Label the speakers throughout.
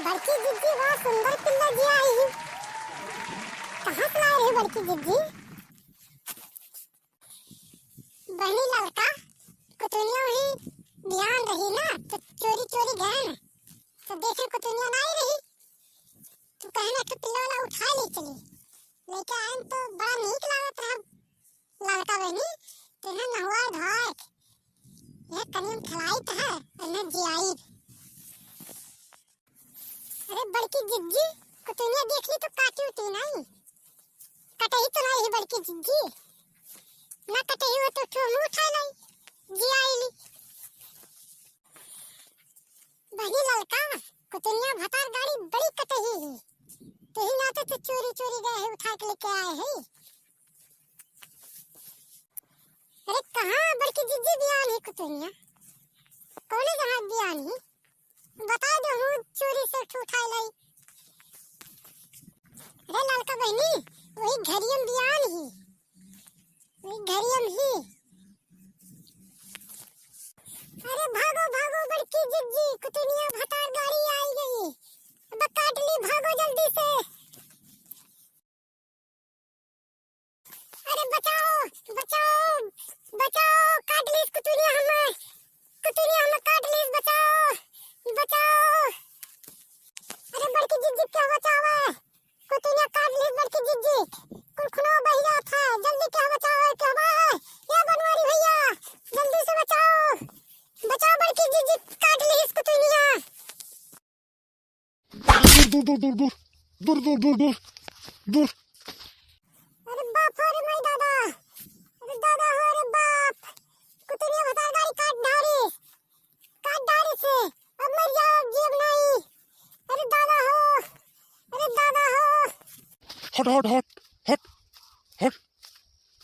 Speaker 1: बड़की जिज्जी वाह सुंदर पिल्ला जी आई है। कहाँ से लाए रही बड़की जिज्जी? बहनी लड़का कुतुनिया ही ध्यान रही ना तो चोरी चोरी गए ना तो देखे कुतुनिया ना ही रही तो कहना कि पिल्ला वाला उठा ले चली लेके आए तो बड़ा नीक लागत रहा लड़का बहनी तेना नहुआ धाक ये कनियम खलाई तो है इन्हें जियाई। अरे बड़की जिज्जी कुतुनिया देख ली तो काटी उठी नहीं कटही तो नहीं बड़की जिज्जी ना कटही हो तो ठोमू उठा लाई जियाई ली। बहनी लड़का कुतुनिया भतार गाड़ी बड़ी कटही ही तो ही नाते तो चोरी चोरी गए है उठा के लेके आए है। अरे कहाँ बड़की जिज्जी बयान है कुतुनिया कौन जहाँ बयान है बता दो हूँ चोरी से उठा लाई। अरे लड़का बहनी वही घरियम बयान ही वही घरियम ही। अरे भागो भागो बड़की जिज्जी कुतुनिया भतार गाड़ी आई गई अब काट ली भागो जल्दी से। अरे बचाओ बचाओ बचाओ काट ली कुतुनिया हमें काट ली बचाओ बचाओ। अरे बड़की जिज्जी क्या बचाओ कुतुनिया काट ली बड़की जिज्जी कुलखुना बह रहा था जल्दी क्या बचाओ क्या है ये बनवारी भैया जल्दी से बचाओ बचाओ बड़की जिज्जी काट ली इस कुतुनिया।
Speaker 2: दूर दूर दूर दूर दूर दूर दूर दूर दूर।
Speaker 1: अरे बाप रे माय दादा अरे दादा हो अरे बाप कुतुनिया भतार गाड़ी काट डारी से अब मर जाओ जीव नहीं। अरे दादा हो
Speaker 2: हट हट हट हट हट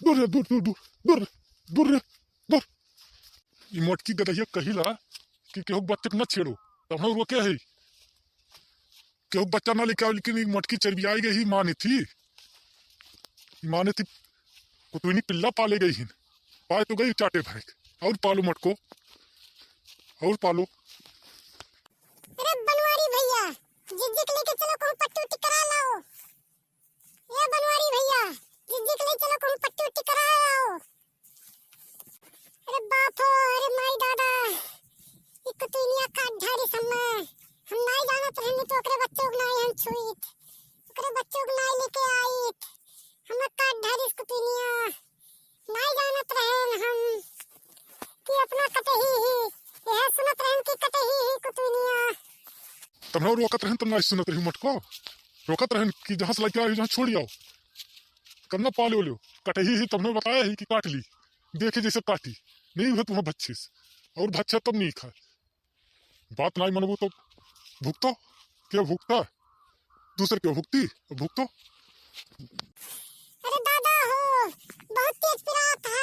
Speaker 2: दूर रे दूर दूर दूर दूर दूर रे दूर। ये मटकी गदहिया कहिला कि केहू बच्चे के न छेड़ो तब हम रोके है केहू बच्चा ना लेके आओ लेकिन ये मटकी चरबियाई गई ही माने थी कुतुनी पिल्ला पाले गई ही पाए तो गई चाटे भाई और पालो मटको और पालो।
Speaker 1: अरे बनवारी भैया जिज्जी के लेके चलो कहूं पट्टी उट्टी करा लाओ ये बनवारी भैया जिज्जी के लेके चलो कहूं पट्टी उट्टी करा लाओ। अरे बाप हो अरे माय दादा ये कुतुनिया काट धारी सम्मा हम नहीं जानत रहनी तो ओकरे बच्चों को नहीं हम छुईत ओकरे बच्चों को नहीं लेके आईत हम काट धारी कुतुनिया नहीं जानत रहन हम कि अपना कटही ही यह सुनत रहन कि कटही ही कुतुनिया।
Speaker 2: तब हम रोकत रहन तब ना सुनत रही मटको रोकत रहन कि जहाँ से लेके आओ जहाँ छोड़ आओ करना पालो लो कटही ही तुमने बताया ही कि काट ली देखे जैसे काटी नहीं हुआ तुम्हें बच्चे और बच्चा तब नहीं खाए बात नहीं मनबू तो भुगतो क्या भुगता दूसरे क्यों भुगती भुगतो।
Speaker 1: अरे दादा हो बहुत तेज पिरात है